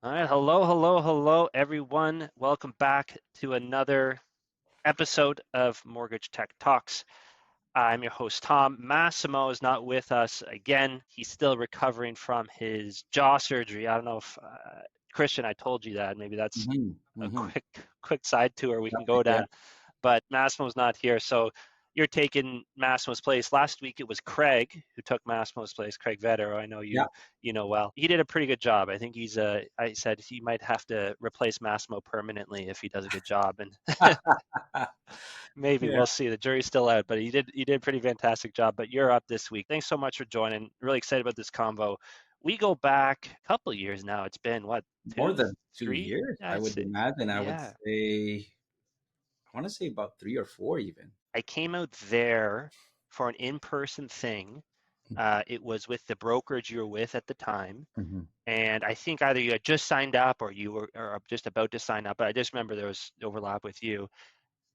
All right, hello, everyone. Welcome back to another episode of Mortgage Tech Talks. I'm your host, Tom. Massimo is not with us again. He's still recovering from his jaw surgery. I don't know if Christian, I told you that. Maybe that's Mhm, a mhm. quick side tour we can Yep, go yeah, down. But Massimo's not here, so you're taking Massimo's place. Last week it was Craig who took Massimo's place. Craig Vetter, I know yeah. you know well. He did a pretty good job. I think I said he might have to replace Massimo permanently if he does a good job, and maybe Yeah, we'll see. The jury's still out, but he did a pretty fantastic job. But you're up this week. Thanks so much for joining. Really excited about this convo. We go back a couple of years now. It's been what, more two, than 2 three? years, I I'd would say. imagine. Yeah. I wanna say about 3 or 4 even. I came out there for an in-person thing. It was with the brokerage you were with at the time. Mhm. And I think either you had just signed up or you were or just about to sign up, but I just remember there was overlap with you.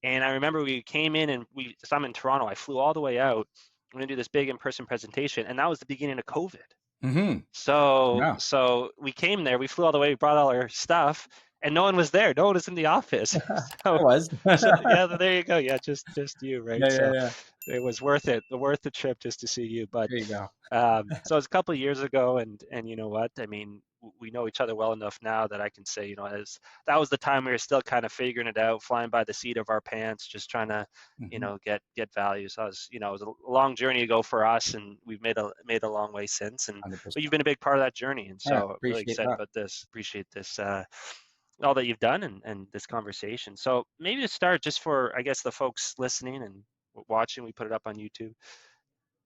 And I remember we came in and so I'm in Toronto. I flew all the way out. I'm going to do this big in-person presentation. And that was the beginning of COVID. Mhm. So Yeah. so we came there, we flew all the way, we brought all our stuff, and no one was there. No one was in the office. I So was. so yeah, there you go. Yeah, just you, right? Yeah, yeah, So yeah. it was worth the trip just to see you. But There you go. so it's a couple of years ago, and you know what? I mean, we know each other well enough now that I can say, as that was the time we were still kind of figuring it out, flying by the seat of our pants, just trying to, Mhm. get value. So it was a long journey to go for us, and we've made a long way since. And but 100%. you've been a big part of that journey, and Yeah, so really appreciate excited that. about this. Appreciate this. All that you've done and this conversation. So maybe to start, just for I guess the folks listening and watching, we put it up on YouTube.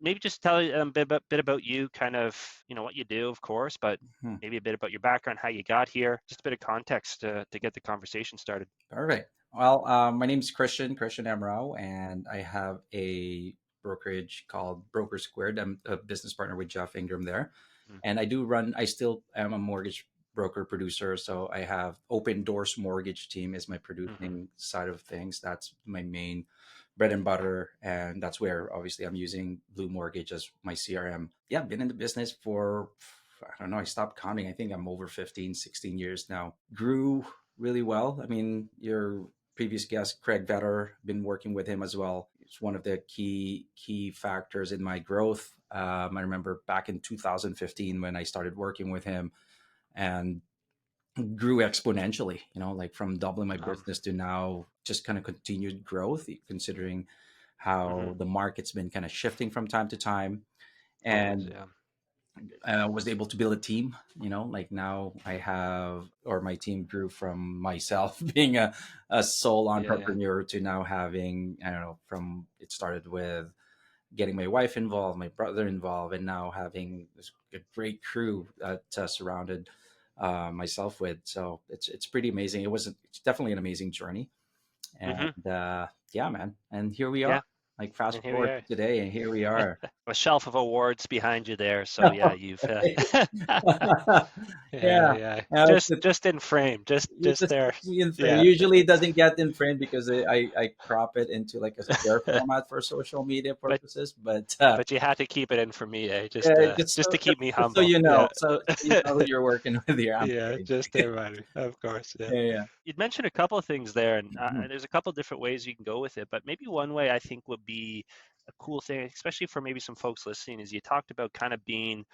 Maybe just tell a bit about you, kind of what you do, of course, but Hmm. maybe a bit about your background, how you got here, just a bit of context to get the conversation started. Perfect. Well, my name's Christian Amurao, and I have a brokerage called BrokerSquared. I'm a business partner with Jeff Ingram there. Mm, And I still am a mortgage broker producer. So I have Open Doors Mortgage team is my mhm, producing side of things. That's my main bread and butter. And that's where obviously I'm using Blue Mortgage as my CRM. Yeah, I've been in the business for, I don't know, I stopped counting. I think I'm over 15, 16 years now. Grew really well. I mean, your previous guest, Craig Vetter, been working with him as well. It's one of the key factors in my growth. I remember back in 2015 when I started working with him and grew exponentially. Like from doubling my um, business to now, just kind of continued growth, considering mhm, how the market's been kind of shifting from time to time. always, And yeah. I was able to build a team. Like now I have, or my team grew from myself being a sole Yeah, yeah. entrepreneur to now having, I don't know, from it started with getting my wife involved, my brother involved, and now having this a great crew that surrounded myself with. So it's pretty amazing. It's definitely an amazing journey. And Hmm. yeah, man. And here we are. Yeah, Like fast and here we forward are. to today, and here we are. A shelf of awards behind you there. So yeah, you've yeah, Yeah. yeah. Uh, Just in frame, You just just there. see in frame. Yeah. Usually it doesn't get in frame because I crop it into like a square format for social media but purposes. But but you had to keep it in for me, eh? just Just so to keep me just so humble. you know, Yeah. so you know who you're working with here. I'm Yeah, kidding. just a reminder, of course. Yeah. Yeah, yeah. You'd mentioned a couple of things there, and Mhm. there's a couple of different ways you can go with it. But maybe one way I think would be a cool thing, especially for maybe some folks listening, is you talked about kind of being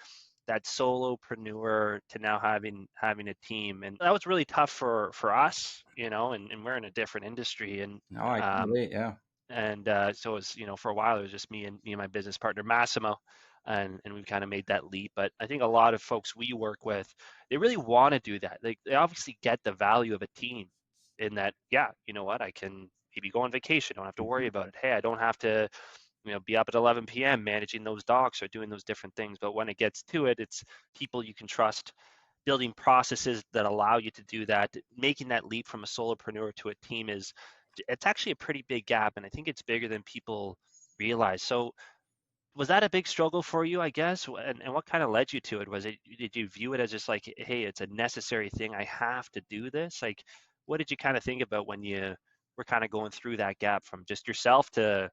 that solopreneur to now having a team, and that was really tough for us, and we're in a different industry, No, I can um, relate. Yeah. so it was, for a while it was just me and my business partner Massimo, and we've kind of made that leap. But I think a lot of folks we work with, they really want to do that. They obviously get the value of a team in that, yeah, you know what, I can maybe go on vacation, don't have to worry Mhm. about it. Hey, I don't have to, be up at 11 p.m. managing those docs or doing those different things. But when it gets to it, it's people you can trust, building processes that allow you to do that. Making that leap from a solopreneur to a team it's actually a pretty big gap, and I think it's bigger than people realize. So was that a big struggle for you, I guess? And what kind of led you to it? Did you view it as just like, hey, it's a necessary thing, I have to do this? Like, what did you kind of think about when you were kind of going through that gap from just yourself to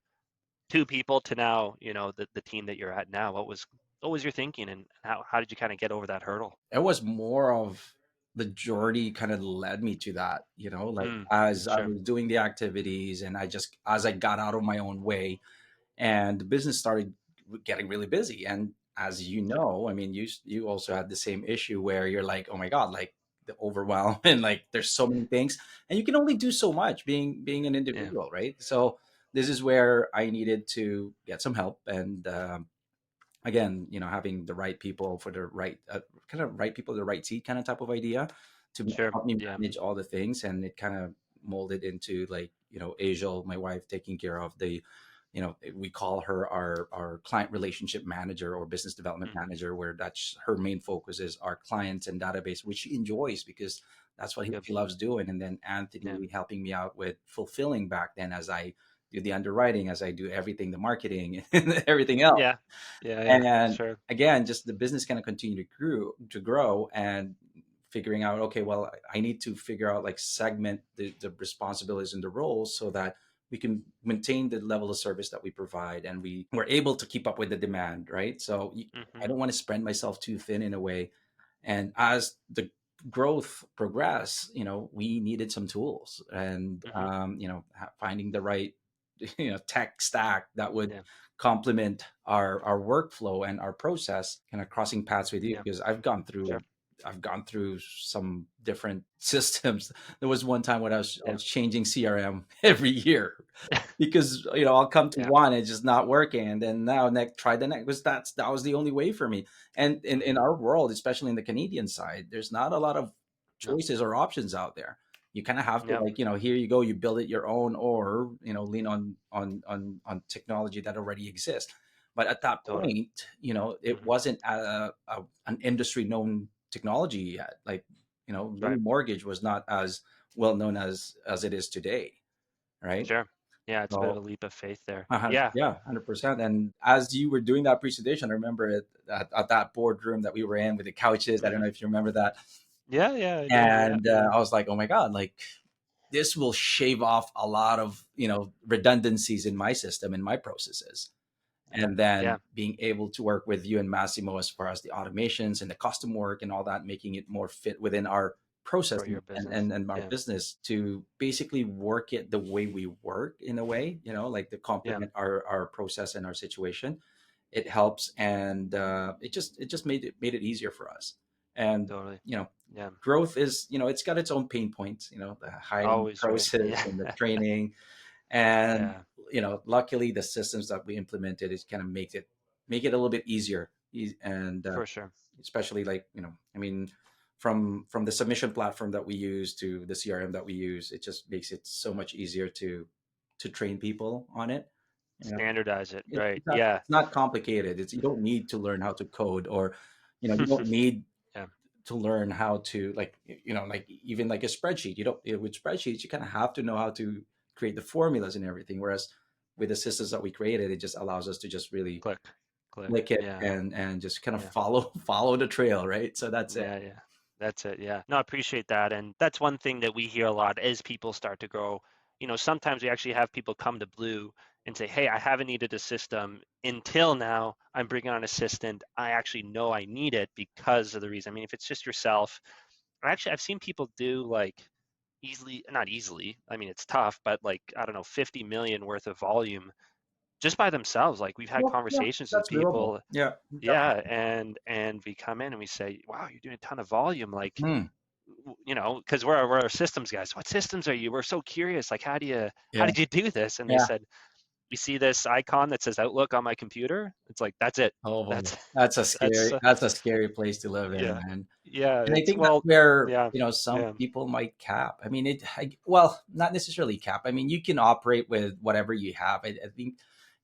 two people to now, the team that you're at now? What was your thinking, and how did you kind of get over that hurdle? It was more of. the journey kind of led me to that, like Mm, as I sure. was doing the activities and as I got out of my own way and the business started getting really busy. And as you Yeah. know, I mean, you also had the same issue where you're like, oh my god, like the overwhelm and like there's so many things, and you can only do so much being an Yeah. individual, right? So this is where I needed to get some help, and again, having the right people for the right kind of right people, the right seat kind of type of idea to Sure. help me Yeah. manage all the things. And it kind of molded into like, Angel, my wife, taking care of the, we call her our client relationship manager or business development Hmm. manager, where that's her main focus is our clients and database, which she enjoys because that's what Good. she loves doing. And then Yeah. Anthony helping me out with fulfilling back then, as I do the underwriting, as I do everything, the marketing and everything else. Yeah. Yeah. Yeah. And Sure. again, just the business kind of continue to grow and figuring out, okay, well, I need to figure out like segment the responsibilities and the roles so that we can maintain the level of service that we provide and we're able to keep up with the demand, right? So I Hmm. don't want to spread myself too thin in a way. And as the growth progressed, we needed some tools, and Hmm. finding the right tech stack that would Yeah. complement our workflow and our process, kind of crossing paths with you, Yeah. because Sure. I've gone through some different systems. There was one time when I Yeah. was changing CRM every year because I'll come to Yeah. one, it's just not working, and then now next try the next, because that was the only way for me. And in Hmm. our world, especially in the Canadian side, there's not a lot of No. choices or options out there. You kind of have to, Yeah. like, here you go, you build it your own, or lean on technology that already exists. But at that Totally. point, it Hmm. wasn't an industry known technology yet. Like, Right. Blue Mortgage was not as well known as it is today, right? Sure. Yeah. It's a bit of So a leap of faith there. Yeah. yeah, 100%. And as you were doing that presentation, I remember it at that boardroom that we were in with the couches. I don't Hmm. know if you remember that. Yeah. Yeah. I do. Yeah. And Yeah. I was like, oh my God, like this will shave off a lot of, redundancies in my system, in my processes. Yeah. And then Yeah. being able to work with you and Massimo as far as the automations and the custom work and all that, making it more fit within our process Grow your and, business. and our Yeah. business, to basically work it the way we work, in a way, like to Yeah. complement our process and our situation. It helps, and it just made it easier for us. And Totally. you know Yeah. growth is, it's got its own pain points, the hiring Always right. process Yeah. and the training. And Yeah. luckily the systems that we implemented is kind of make it a little bit easier. And For sure. especially, like, I mean, from the submission platform that we use to the CRM that we use, it just makes it so much easier to train people on it. Standardize it. It's Right. not, Yeah. it's not complicated. You don't need to learn how to code, or you don't need Yeah. to learn how to, like, like even like a spreadsheet. You don't With spreadsheets, you kind of have to know how to create the formulas and everything, whereas with the systems that we created, it just allows us to just really Click. Click. click it Yeah. and just kind of Yeah. follow the trail, right? So that's it. Yeah, yeah. That's it. Yeah. No, I appreciate that. And that's one thing that we hear a lot as people start to grow. Sometimes we actually have people come to Blue and say, "Hey, I haven't needed a system until now. I'm bringing on an assistant. I actually know I need it because of the reason." I mean, if it's just yourself, or actually, I've seen people do like easily, not easily. I mean, it's tough, but like, I don't know, 50 million worth of volume just by themselves. Like we've had Well, yeah, conversations with that's doable. people, Yeah. yeah, and we come in and we say, "Wow, you're doing a ton of volume." Like, Hmm. because we're systems guys. What systems are you? We're so curious. Like, how Yeah. did you do this? And they Yeah. said, "We see this icon that says Outlook on my computer. It's like that's it. Oh boy, That's that's that's a scary place to live in, yeah, man. yeah. And I It's think that's well, where, yeah, some yeah, people might cap. I mean, well, not necessarily cap. I mean, you can operate with whatever you have. I think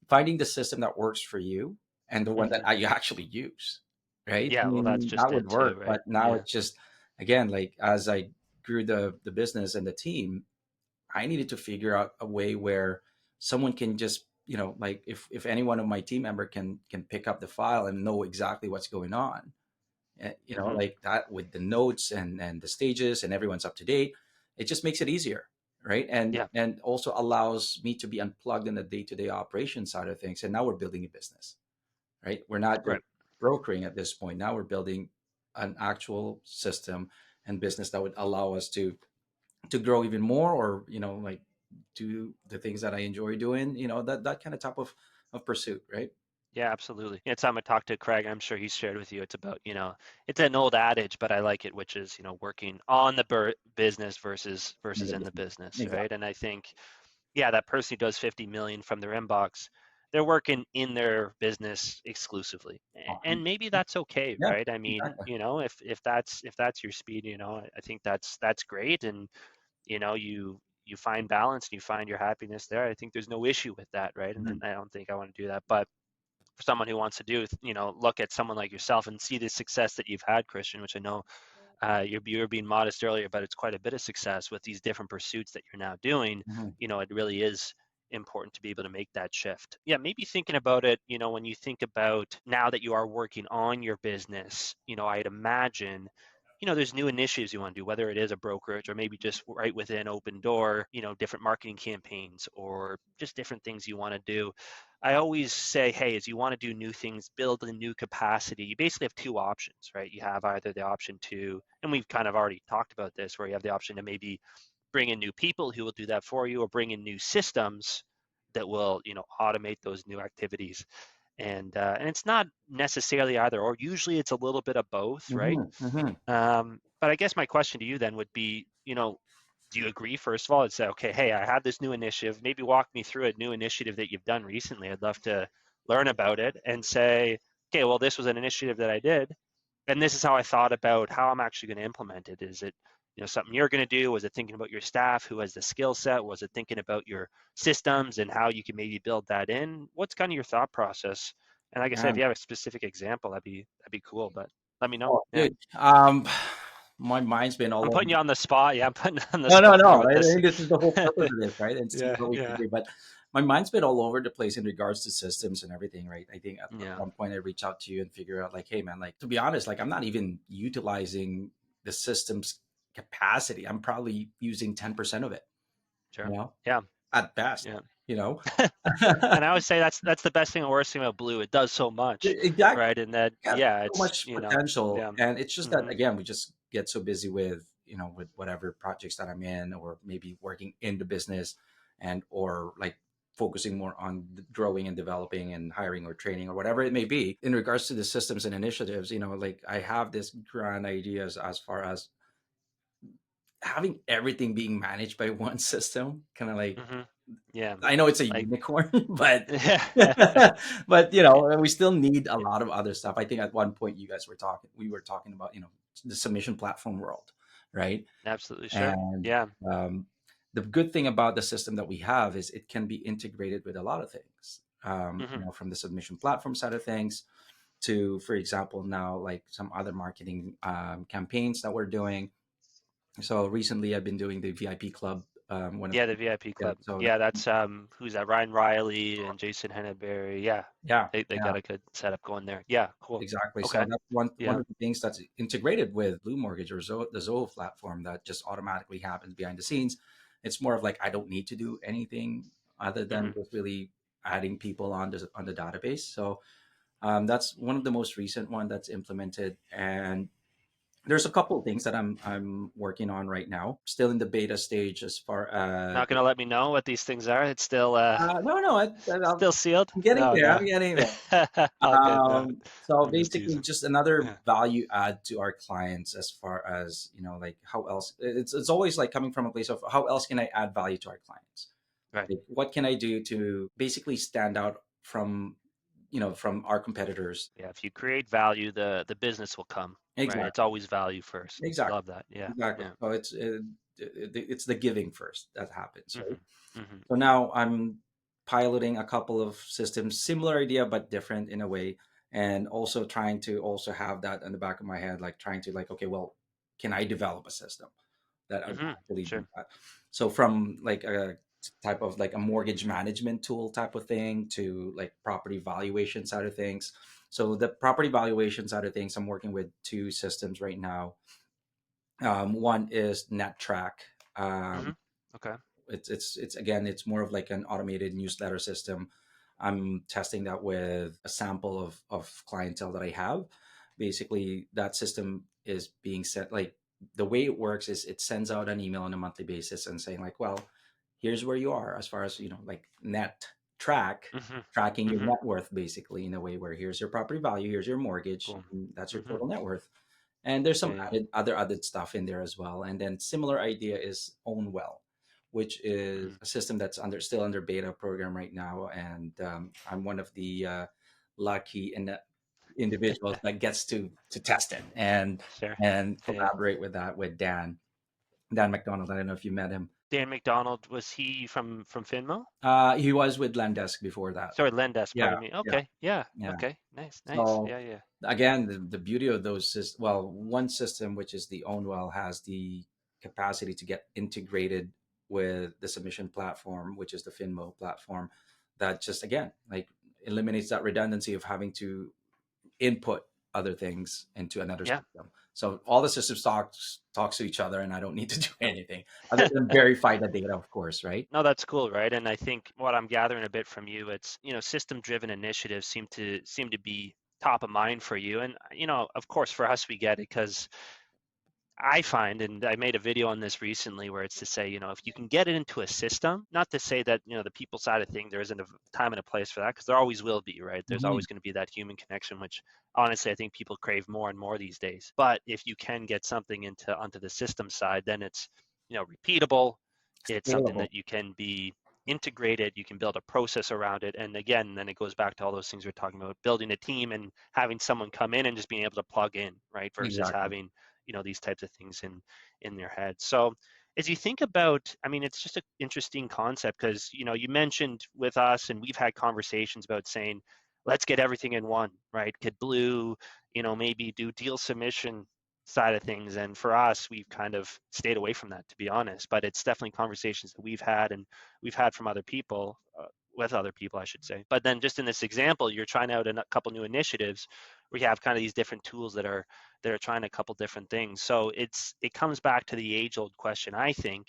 finding the system that works for you and the one that hmm you actually use, right? I yeah. Well, that's mean, that just would it too, work. right? But now Yeah, it's just, again, like as I grew the business and the team, I needed to figure out a way where someone can just, like, if any one of my team member can pick up the file and know exactly what's going on, hmm like that, with the notes and the stages, and everyone's up to date, it just makes it easier, right? and yeah, and also allows me to be unplugged in the day-to-day operation side of things. And now we're building a business, right? We're not just right. brokering at this point. Now we're building an actual system, and business that would allow us to grow even more, or like do the things that I enjoy doing, that kind of type of pursuit, right? Yeah, absolutely. Yeah, time I talked to Craig, I'm sure he's shared with you, it's about, it's an old adage, but I like it, which is, working on the business In versus the in the business. business, right? Exactly. And I think, yeah, that person who does 50 million from their inbox, they're working in their business exclusively. And maybe that's okay, Yeah, right? I mean, exactly. if that's your speed, I think that's great. And, you find balance and you find your happiness there. I think there's no issue with that, right? And Mhm. I don't think I want to do that. But for someone who wants to do, look at someone like yourself and see the success that you've had, Christian, which I know you were being modest earlier, but it's quite a bit of success with these different pursuits that you're now doing. Mhm. It really is important to be able to make that shift. Yeah, maybe thinking about it, when you think about now that you are working on your business, I'd imagine, there's new initiatives you want to do, whether it is a brokerage or maybe just right within Open Door, different marketing campaigns or just different things you want to do. I always say, hey, as you want to do new things, build a new capacity, you basically have two options, right? You have either the option to, and we've kind of already talked about this, where you have the option to maybe bring in new people who will do that for you, or bring in new systems that will, automate those new activities. And it's not necessarily either or. Usually it's a little bit of both, right? Mhm. Mhm. But I guess my question to you then would be, do you agree, first of all, and say, okay, hey, I have this new initiative. Maybe walk me through a new initiative that you've done recently. I'd love to learn about it and say, okay, well, this was an initiative that I did, and this is how I thought about how I'm actually going to implement it. Is it, something you're going to do? Was it thinking about your staff who has the skill set? Was it thinking about your systems and how you can maybe build that in? What's kind of your thought process? And like I said, Yeah. if you have a specific example, that'd be cool. But let me know. Oh, Yeah. dude. My mind's been all I'm over. putting you on the spot. Yeah, I'm putting you on the No, no, spot here no. with Right? I this. think this is the whole purpose of this, right? And see Yeah, what we can yeah, do. But my mind's been all over the place in regards to systems and everything, right? I think at yeah. one point I reach out to you and figure out, like, hey, man, like, to be honest, like, I'm not even utilizing the system's capacity. I'm probably using 10% of it, Sure. at best, Yeah, you know? yeah. And I always say that's the best thing and worst thing about Blue. It does so much, Exactly. right? And that, Got yeah, so it's, much potential, yeah. and it's just that, Hmm. again, we just get so busy with with whatever projects that I'm in, or maybe working in the business, and or like focusing more on growing and developing and hiring or training or whatever it may be. In regards to the systems and initiatives, like, I have this grand ideas as far as having everything being managed by one system, kind of like, Hmm. Yeah. I know it's a Like, unicorn, but yeah. but we still need a lot of other stuff. I think at one point we were talking about, the submission platform world, right? Absolutely, sure. And Yeah. um, the good thing about the system that we have is it can be integrated with a lot of things. Hmm. From the submission platform side of things to, for example, now, like, some other marketing campaigns that we're doing. So recently, I've been doing the VIP club. One of Yeah, the VIP Yeah, club. so Yeah, that's who's that? Ryan Riley and Jason Henneberry. Yeah, yeah, they yeah. got a good setup going there. Yeah, cool. Exactly. So Okay. that's one Yeah. of the things that's integrated with Blue Mortgage, or the Zoho platform, that just automatically happens behind the scenes. It's more of like, I don't need to do anything other than Hmm. just really adding people on the database. So that's one of the most recent one that's implemented, and there's a couple of things that I'm working on right now, still in the beta stage as far as Not gonna let me know what these things are. It's still no, no, still sealed. I'm getting No, there. no. I'm getting there. All good. No, So I'm just basically, teasing. just another Yeah. value add to our clients, as far as, like, how else, it's always like coming from a place of, how else can I add value to our clients? Right. Like, what can I do to basically stand out from, from our competitors? Yeah. If you create value, the business will come. Right. It's Exactly, always value first. exactly, Love that. Yeah. exactly. Yeah. So it's the giving first that happens, right? Hmm. Hmm. So now I'm piloting a couple of systems, similar idea but different in a way, and also trying to also have that in the back of my head, like trying to, like, okay, well, can I develop a system that would Hmm. actually do Sure. that? So from, like, a type of, like, a mortgage management tool type of thing to, like, property valuation side of things. So the property valuation side of things, I'm working with two systems right now. One is NetTrack. Hmm. Um, Okay. it's again, it's more of like an automated newsletter system. I'm testing that with a sample of clientele that I have. Basically, that system is being set, like, the way it works is it sends out an email on a monthly basis and saying like, well, here's where you are as far as, like net Mm-hmm. tracking your Mm-hmm. net worth, basically, in a way where here's your property value, here's your mortgage, Cool. and that's your Mm-hmm. total net worth. And there's some Yeah. added stuff in there as well. And then similar idea is Own Well, which is Mm-hmm. a system that's still under beta program right now. And I'm one of the lucky individuals that gets to test it Sure. and Yeah. collaborate with that with Dan McDonald. I don't know if you met him. Dan McDonald, was he from Finmo? He was with Lendesk before that. Sorry, Lendesk, Yeah, pardon me. yeah, Okay. Yeah. yeah. Okay. Nice. Nice. So Yeah. Yeah. again, the beauty of those is, well, one system, which is the Ownwell, has the capacity to get integrated with the submission platform, which is the Finmo platform, that just again like eliminates that redundancy of having to input other things into another Yeah. system. So all the systems talks to each other, and I don't need to do anything other than verify the data, of course, right? No, that's cool, right? And I think what I'm gathering a bit from you, it's, system-driven initiatives seem to be top of mind for you. And, of course, for us, we get it because I find, and I made a video on this recently, where it's to say, if you can get it into a system, not to say that, the people side of thing, there isn't a time and a place for that, because there always will be, right? There's Mhm. always going to be that human connection, which honestly, I think people crave more and more these days. But if you can get something onto the system side, then it's, repeatable. It's something Scalable. that you can be integrated, you can build a process around it. And again, then it goes back to all those things we're talking about, building a team and having someone come in and just being able to plug in, right? Versus Exactly. having these types of things in their head. So as you think about, I mean, it's just an interesting concept because you mentioned with us, and we've had conversations about saying, let's get everything in one, right? Could Blue, maybe do deal submission side of things, and for us, we've kind of stayed away from that, to be honest. But it's definitely conversations that we've had, and we've had from other people, with other people, I should say. But then just in this example, you're trying out a couple new initiatives where you have kind of these different tools that are trying a couple different things. So it comes back to the age old question, I think,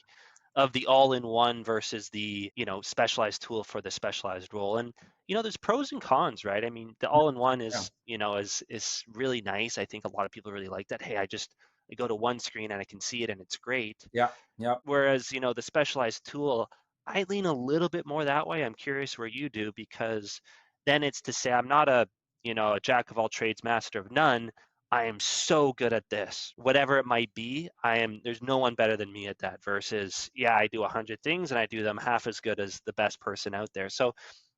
of the all-in-one versus the specialized tool for the specialized role. And there's pros and cons, right? I mean, the all-in-one Yeah. is really nice. I think a lot of people really like that. Hey, I go to one screen and I can see it and it's great. Yeah. Yeah. Whereas the specialized tool, I lean a little bit more that way. I'm curious where you do, because then it's to say I'm not a jack of all trades, master of none. I am so good at this, whatever it might be. There's no one better than me at that. Versus, yeah, I do 100 things and I do them half as good as the best person out there. So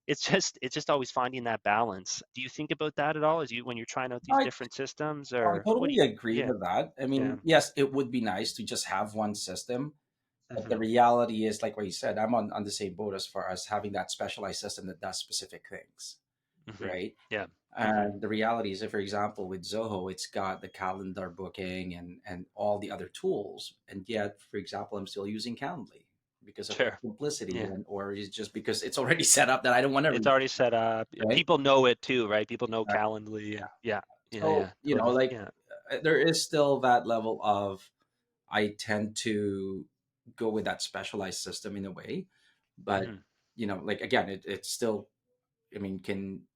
it's just always finding that balance. Do you think about that at all, as you when you're trying out these I different systems, I or what do totally you? agree Yeah, with that. I yeah, mean, yes, it would be nice to just have one system, but the hmm, reality is, like what you said, I'm on the same boat as far as having that specialized system that does specific things, hmm, right? yeah, hmm, And the reality is, if, for example, with Zoho, it's got the calendar booking and all the other tools, and yet, for example, I'm still using Calendly because of sure, simplicity, yeah. and or is just because it's already set up that I don't want to It's reach, already set up. right? People know it too, right? People know Exactly. Calendly, and yeah, yeah, So, yeah, totally, like yeah, there is still that level of, I tend to go with that specialized system in a way, but hmm, like again, it's still. I mean, can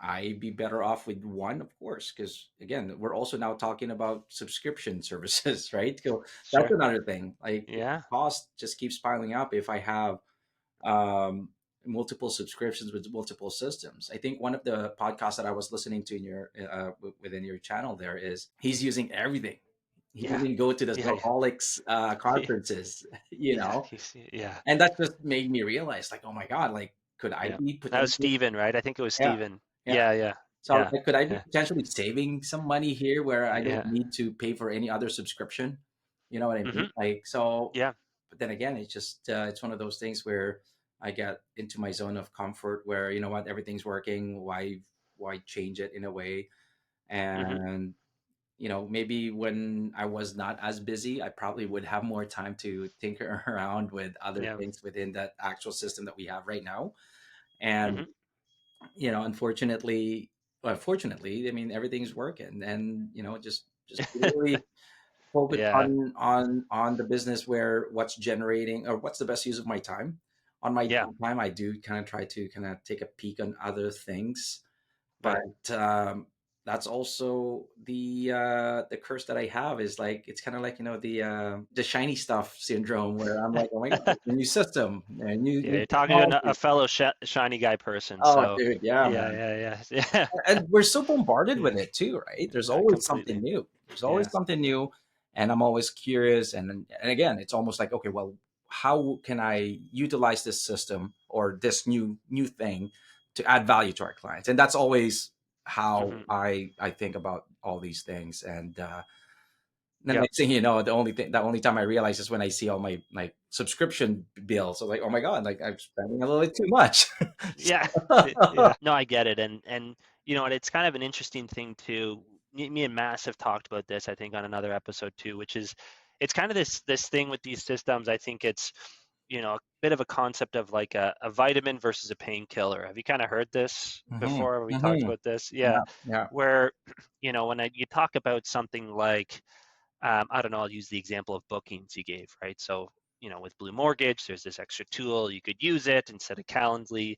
I be better off with one? Of course, because again, we're also now talking about subscription services, right? So that's sure, another thing. Like the yeah, cost just keeps piling up if I have um, multiple subscriptions with multiple systems. I think one of the podcasts that I was listening to in your within your channel there is he's using everything. He yeah, even go to the yeah, alcoholics yeah, conferences, yeah, yeah, and that just made me realize, like, oh my god, like, could I yeah. be That was potentially? Steven, right? I think it was Yeah, Steven. yeah. Yeah, yeah, So, yeah, like, could I be yeah, potentially saving some money here where I don't yeah, need to pay for any other subscription? You know what I mean? hmm, Like, so, yeah, but then again, it's just it's one of those things where I get into my zone of comfort where, you know what, everything's working. Why change it in a way? hmm, And maybe when I was not as busy, I probably would have more time to tinker around with other yeah, things within that actual system that we have right now. And hmm, unfortunately, well, fortunately, I mean, everything's working, and just really focus yeah, on the business where what's generating or what's the best use of my time. On my yeah, downtime, I do kind of try to kind of take a peek on other things, right, but that's also the curse that I have, is like, it's kind of like, the shiny stuff syndrome, where I'm like, oh my god, there's a new system and Yeah, new you're talking to a technology. fellow shiny guy person. Oh, So, dude, yeah, yeah, man. yeah, yeah, yeah, And we're so bombarded yeah, with it too, right? There's always something completely. new. There's always Yeah. something new, and I'm always curious. And again, it's almost like, okay, well, how can I utilize this system or this new thing to add value to our clients? And that's always how Hmm. I think about all these things. And the Yeah. next thing you know, the only time I realize is when I see all my like subscription bills. So like, oh my god, like I'm spending a little bit too much. Yeah. Yeah. No, I get it. And and it's kind of an interesting thing too. Me and Mass have talked about this, I think, on another episode too, which is it's kind of this thing with these systems. I think it's, a bit of a concept of like a vitamin versus a painkiller. Have you kind of heard this Hmm. before when we talked Hmm. about this? Yeah. Yeah, yeah. Where, you talk about something like, I don't know, I'll use the example of bookings you gave, right? So, with Blue Mortgage, there's this extra tool, you could use it instead of Calendly.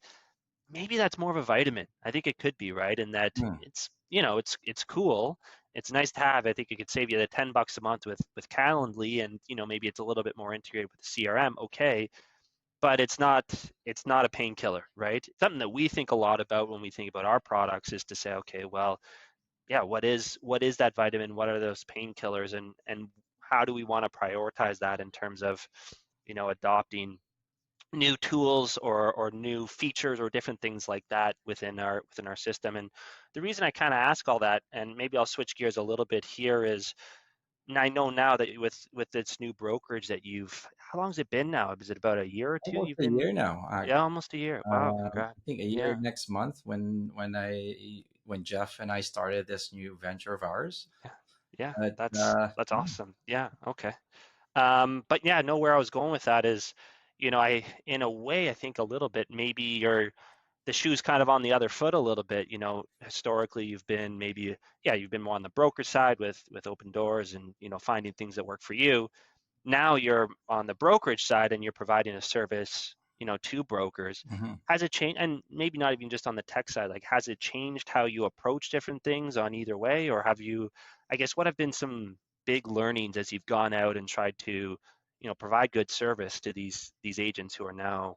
Maybe that's more of a vitamin. I think it could be, right? And that Hmm. it's cool. It's nice to have. I think it could save you the $10 a month with Calendly, and maybe it's a little bit more integrated with the CRM. Okay, but it's not a painkiller, right? Something that we think a lot about when we think about our products is to say, okay, well, yeah, what is that vitamin? What are those painkillers, and how do we want to prioritize that in terms of adopting new tools or new features or different things like that within our system. And the reason I kind of ask all that, and maybe I'll switch gears a little bit here, is, and I know now that with this new brokerage that how long has it been now? Is it about a year or two Almost you've a been? year now. Yeah, almost a year. Wow, I congrats. think a year Yeah, next month, when Jeff and I started this new venture of ours. yeah, yeah. But That's awesome. Yeah, okay. But yeah, no, where I was going with that is, I, in a way, I think a little bit maybe the shoe's kind of on the other foot a little bit. Historically, you've been maybe, yeah, you've been more on the broker side with open doors and, finding things that work for you. Now you're on the brokerage side and you're providing a service, to brokers. mhm. Has it changed? And maybe not even just on the tech side, like, has it changed how you approach different things on either way? Or have you, I guess, what have been some big learnings as you've gone out and tried to, provide good service to these agents who are now,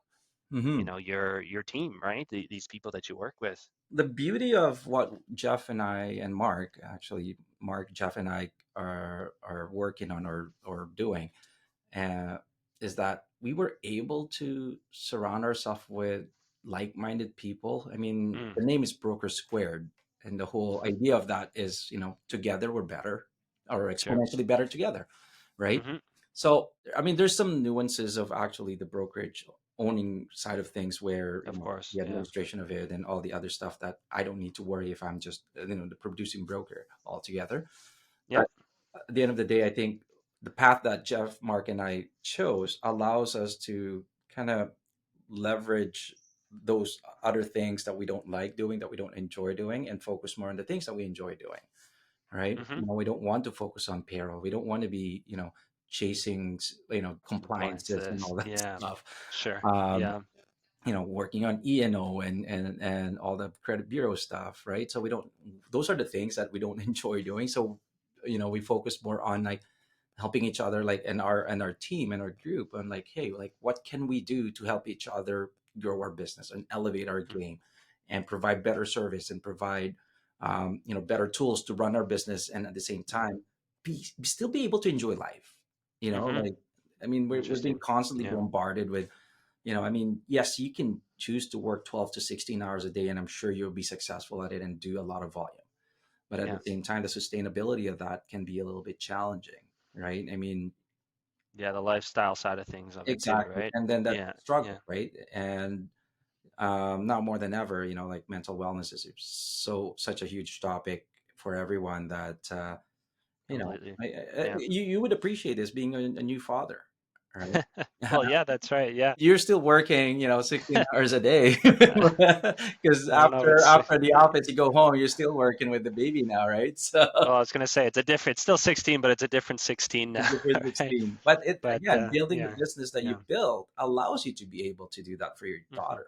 Mhm. your team, right? These people that you work with. The beauty of what Jeff and I and Mark, actually, Mark, Jeff, and I are working on, or doing, uh, is that we were able to surround ourselves with like-minded people. I mean, Mm, the name is Broker Squared, and the whole idea of that is, together we're better, or sure. exponentially better together, right? Hmm. So, I mean, there's some nuances of actually the brokerage owning side of things, where Of course. the Yeah. administration of it and all the other stuff that I don't need to worry if I'm just the producing broker altogether. Yeah. But at the end of the day, I think the path that Jeff, Mark, and I chose allows us to kind of leverage those other things that we don't like doing, that we don't enjoy doing, and focus more on the things that we enjoy doing. Right? Hmm. We don't want to focus on payroll. We don't want to be, chasing, Compliance. compliances and all that Yeah. stuff. Sure. Um, Yeah. working on E&O and all the credit bureau stuff, right? So we don't, those are the things that we don't enjoy doing. So, we focus more on like helping each other, like, and our team and our group, and like, hey, like, what can we do to help each other grow our business and elevate our game, and provide better service, and provide better tools to run our business, and at the same time still be able to enjoy life. Hmm. Like, I mean, we're being Interesting. constantly Yeah. bombarded with, I mean, yes, you can choose to work 12 to 16 hours a day, and I'm sure you'll be successful at it and do a lot of volume. But at Yeah. the same time, the sustainability of that can be a little bit challenging, right? I mean, Yeah. The lifestyle side of things of it too, exactly. right? And then that Yeah. Yeah. struggle, right? And now more than ever, like, mental wellness is such a huge topic for everyone, that Completely. Yeah. you would appreciate this, being a new father, right? Well, yeah, that's right. Yeah. You're still working, 16 hours a day, because I don't know if after the office, you go home, you're still working with the baby now, right? So well, I was gonna say it's still 16, but it's a different 16 it's now, a different right? 16. But it, But again, building the yeah, business that you yeah, build allows you to be able to do that for your hmm, daughter,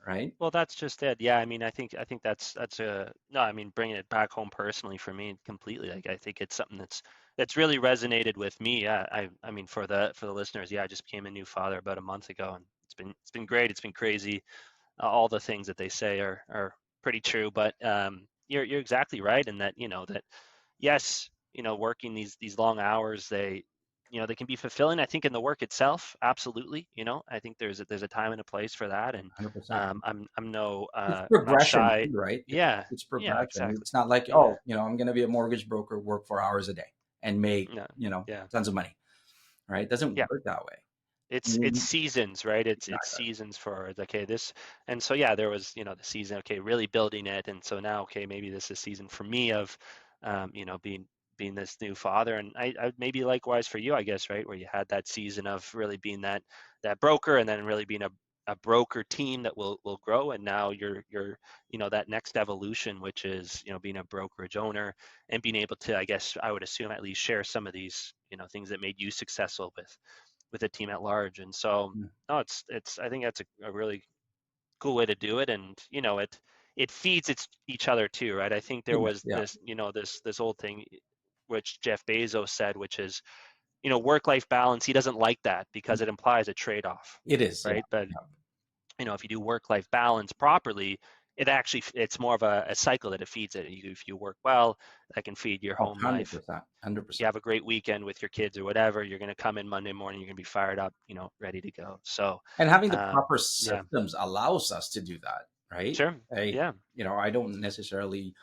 right? Well, that's just it. Yeah, I mean, I think that's a no. I mean, bringing it back home personally for me completely. Like, I think it's something that's really resonated with me. Yeah, I mean, for the listeners, yeah, I just became a new father about a month ago, and it's been great. It's been crazy. All the things that they say are pretty true, but you're exactly right in that that yes, working these long hours, they can be fulfilling. I think in the work itself, absolutely. I think there's a time and a place for that, and 100%. I'm no It's not progression shy. too, right? Yeah, It's yeah, progression. exactly. It's not like, Yeah, oh, I'm going to be a mortgage broker, work 4 hours a day and make, yeah, yeah, tons of money, right? It doesn't yeah. work that way. It's Mm, seasons, right? It's exactly. seasons for okay this, and so yeah, there was the season, okay, really building it, and so now, okay, maybe this is season for me of being this new father, and I maybe likewise for you, I guess, right, where you had that season of really being that broker, and then really being a broker team that will grow, and now you're that next evolution, which is being a brokerage owner and being able to, I guess I would assume, at least share some of these things that made you successful with a team at large. And so, Mm, no, it's I think that's a really cool way to do it, and it feeds each other too, right? I think there it was yeah, this old thing which Jeff Bezos said, which is work-life balance. He doesn't like that because it implies a trade-off, it is. Yeah. right? But Yeah. if you do work-life balance properly, it's more of a cycle that it feeds it. If you work well, that can feed your Oh, home life. 100%. You 100%. have a great weekend with your kids or whatever, you're going to come in Monday morning, you're going to be fired up, ready to go. So, And having the proper yeah, systems allows us to do that, right? sure. I, Yeah. I don't necessarily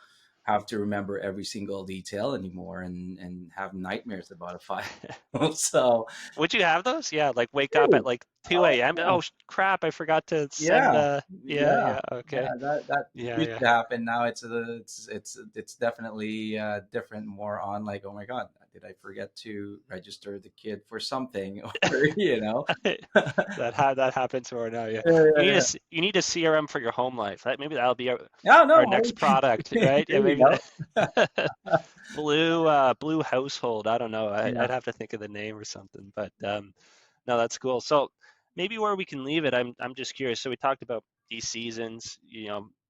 have to remember every single detail anymore and have nightmares about a file. So, Would you have those? Yeah. Like wake up at dude, like oh 2 a.m. yeah. Oh, crap. I forgot to send, Yeah, yeah, yeah, yeah. yeah. Okay. That Yeah. used Yeah. to happen. Now it's definitely different. More on like, oh my god, did I forget to register the kid for something? Or That happens for now. Yeah. Yeah, You yeah, need yeah. you need a CRM for your home life. Maybe that'll be Yeah, our no, next product, there right? Yeah. you Maybe go. Blue household. I don't know. Yeah. I'd have to think of the name or something, but no, that's cool. So maybe where we can leave it, I'm just curious. So we talked about these seasons,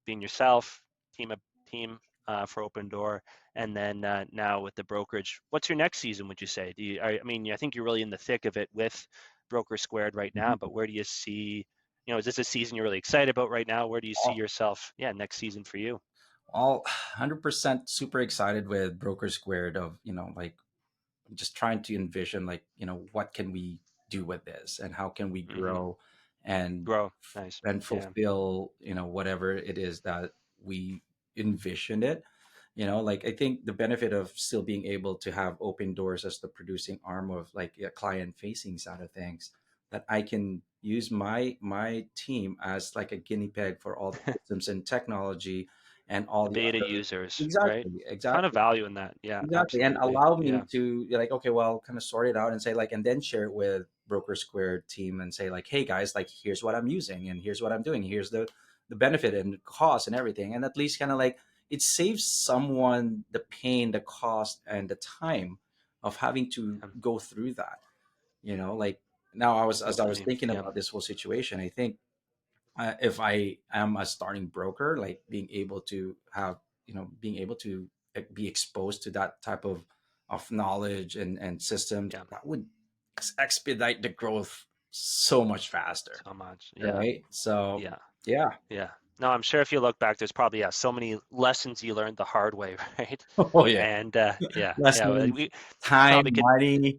being yourself, team of team for Open Door, and then now with the brokerage. What's your next season? Would you say? I mean, I think you're really in the thick of it with Broker Squared right now. Mhm. But where do you see? Is this a season you're really excited about right now? Where do you see All, yourself? Yeah, next season for you. all 100% super excited with Broker Squared of, like just trying to envision like, what can we do with this and how can we Hmm. grow and Grow. Nice. Yeah. fulfill, whatever it is that we envisioned it. Like I think the benefit of still being able to have open doors as the producing arm of like a client facing side of things, that I can use my team as like a guinea peg for all the systems and technology and all The the beta other. users, right? Exactly, Ton of exactly. value in that. Yeah, Exactly. And absolutely. allow me Yeah. to like, okay, well, kind of sort it out and say like, and then share it with Broker Square team and say like, hey guys, like here's what I'm using and here's what I'm doing. Here's the benefit and cost and everything. And at least kind of like it saves someone the pain, the cost, and the time of having to go through that. Like now as I was Absolutely. thinking Yeah. about this whole situation, I think if I am a starting broker, like being able to be exposed to that type of knowledge and systems, Yeah. that would expedite the growth so much faster, So much. Yeah. right? So, Yeah. yeah. Yeah. No, I'm sure if you look back, there's probably so many lessons you learned the hard way, right? Oh yeah, And yeah, lessons, we time, probably could money,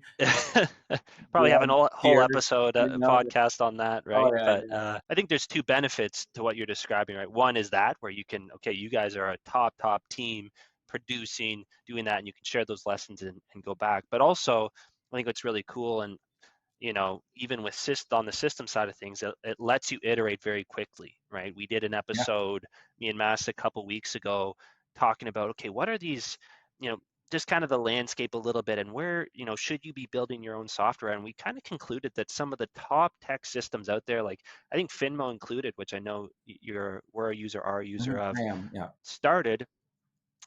probably have blood, an whole tears. episode podcast on that, Oh right? yeah, But I think there's two benefits to what you're describing, right? One is that where you can, okay, you guys are a top team producing, doing that, and you can share those lessons and go back. But also, I think what's really cool, and even with on the system side of things, it lets you iterate very quickly, right? We did an yeah, episode, me and Mass, a couple weeks ago, talking about, okay, what are these, you know, just kind of the landscape a little bit, and where, should you be building your own software? And we kind of concluded that some of the top tech systems out there, like I think Finmo included, which I know we're a user, are a user mhm, of, I am. Yeah, started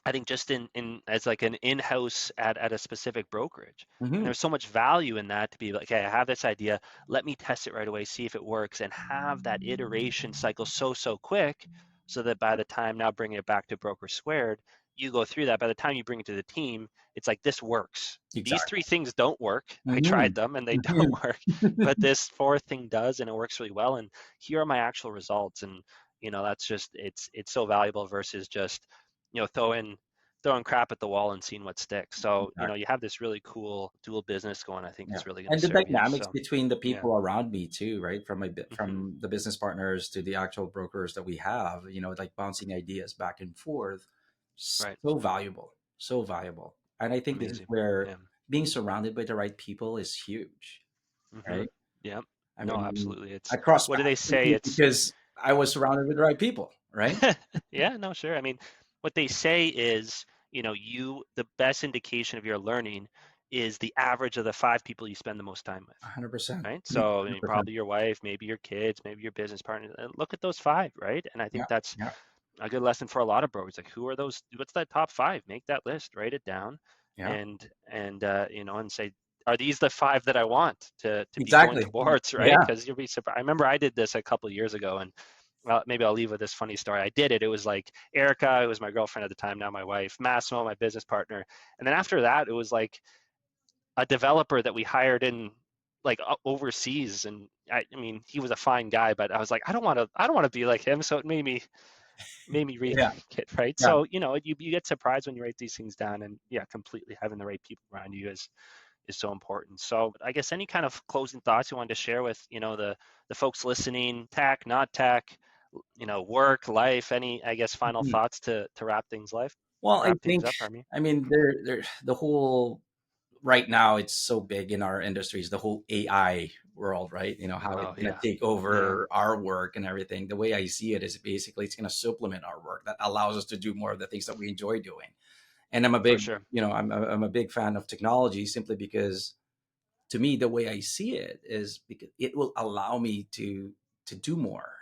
I think just in as like an in-house at a specific brokerage. And Hmm. there's so much value in that to be like, okay, I have this idea, let me test it right away, see if it works, and have that iteration cycle so quick, so that by the time now bringing it back to Broker Squared, you go through that. By the time you bring it to the team, it's like this works. These three Exactly. things don't work. I Hmm. tried them and they don't work, but this fourth thing does, and it works really well. And here are my actual results. And that's just it's so valuable versus just throwing crap at the wall and seeing what sticks. So, you have this really cool dual business going. I think Yeah, it's really going to and the serve you. dynamics So, between the yeah. people around me too, right? Hmm. From the business partners to the actual brokers that we have, like bouncing ideas back and forth, Right. so valuable, so valuable. And I think this is Amazing. where Yeah. being surrounded by the right people is huge, Hmm. right? Yeah. I No, mean, absolutely. I crossed What do they paths with say? you It's, because I was surrounded with the right people, right? yeah, no, sure. I mean, what they say is, the best indication of your learning is the average of the five people you spend the most time with. 100%. Right. Yeah, So, I mean, 100%. probably your wife, maybe your kids, maybe your business partner. And look at those five, right? And I Yeah, think that's yeah, a good lesson for a lot of brokers. Like, who are those? What's that top five? Make that list, write it down, yeah. and say, are these the five that I want to be going Exactly. towards, right? Yeah. Because you'll be surprised. I remember I did this a couple of years ago, and well, maybe I'll leave with this funny story. I did it. It was like Erica, it was my girlfriend at the time, now my wife, Massimo, my business partner, and then after that, it was like a developer that we hired in like overseas, and I mean, he was a fine guy, but I was like, I don't want to be like him. So it made me Yeah. rethink it, right? Yeah. So, you get surprised when you write these things down, and yeah, completely having the right people around you is so important. So I guess any kind of closing thoughts you wanted to share with, the folks listening, tech, not tech, work, life, any, I guess, final Mhm. thoughts to Well, I wrap things think, up, pardon me. I mean, the whole right now it's so big in our industries, the whole AI world, right? How it's Oh going to yeah. take Yeah, over our work and everything. The way I see it is basically it's going to supplement our work that allows us to do more of the things that we enjoy doing. And I'm a for big, sure. I'm a big fan of technology simply because to me the way I see it is because it will allow me to do more,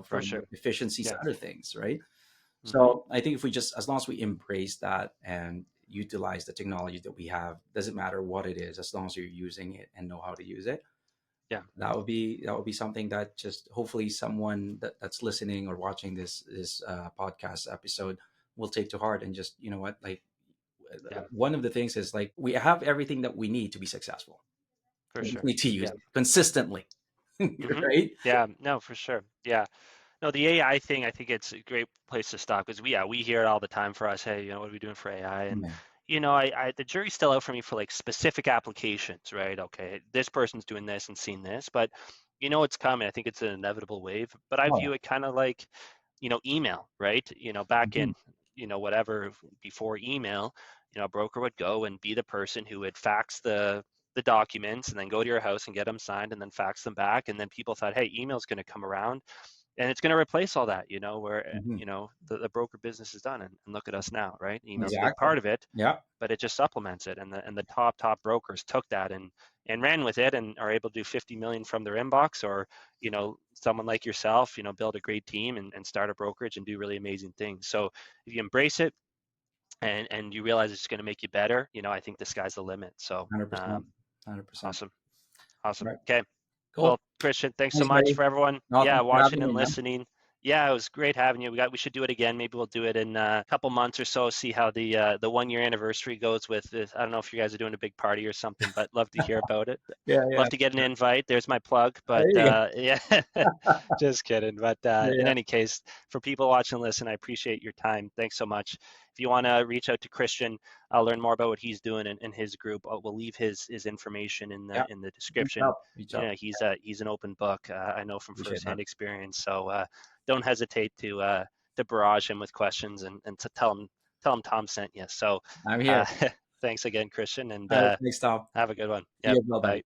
For from the sure. efficiency Yeah. side of things, right? Hmm. So I think if we just, as long as we embrace that and utilize the technology that we have, doesn't matter what it is, as long as you're using it and know how to use it, Yeah. that would be something that just hopefully someone that's listening or watching this podcast episode will take to heart and just, what, like, Yeah. one of the things is like we have everything that we need to be successful. For We just sure. need to use Yeah. it consistently, Hmm. right? Yeah. No, for sure. Yeah. No, the AI thing, I think it's a great place to stop because we hear it all the time for us. Hey, what are we doing for AI? And Yeah. the jury's still out for me for like specific applications, right? Okay, this person's doing this and seeing this, but it's coming. I think it's an inevitable wave. But I Oh, view it kind of like, email, right? Back mhm. in, whatever before email, a broker would go and be the person who would fax the documents and then go to your house and get them signed and then fax them back. And then people thought, hey, email's going to come around and it's going to replace all that, where Mhm. the broker business is done, and look at us now, right? Email's a big Exactly. part of it, Yeah. but it just supplements it, and the top brokers took that and ran with it and are able to do 50 million from their inbox, or someone like yourself, build a great team and start a brokerage and do really amazing things. So if you embrace it and you realize it's going to make you better, I think the sky's the limit. So 100%. 100%. awesome. Awesome. Right. Okay. Cool. Well, Christian, thanks so Thanks, much buddy. for everyone. No, Yeah, thanks for having watching me, and man. listening. Yeah, it was great having you. We should do it again. Maybe we'll do it in a couple months or so. See how the 1 year anniversary goes with this. I don't know if you guys are doing a big party or something, but love to hear about it. Yeah, yeah. Love to get an invite. There's my plug. There But you go. yeah, just kidding. But Yeah, in yeah. any case, for people watching and listen, I appreciate your time. Thanks so much. If you want to reach out to Christian, I'll learn more about what he's doing in his group. We'll leave his information in Yeah. the Reach description. out. Reach out. He's an open book. I know from Appreciate that. firsthand experience. So don't hesitate to barrage him with questions and to tell him Tom sent you. So I'm here. uh, thanks again, Christian, and All right. Thanks, Tom. have a good one. See Yep. you. Bye bye. Bye.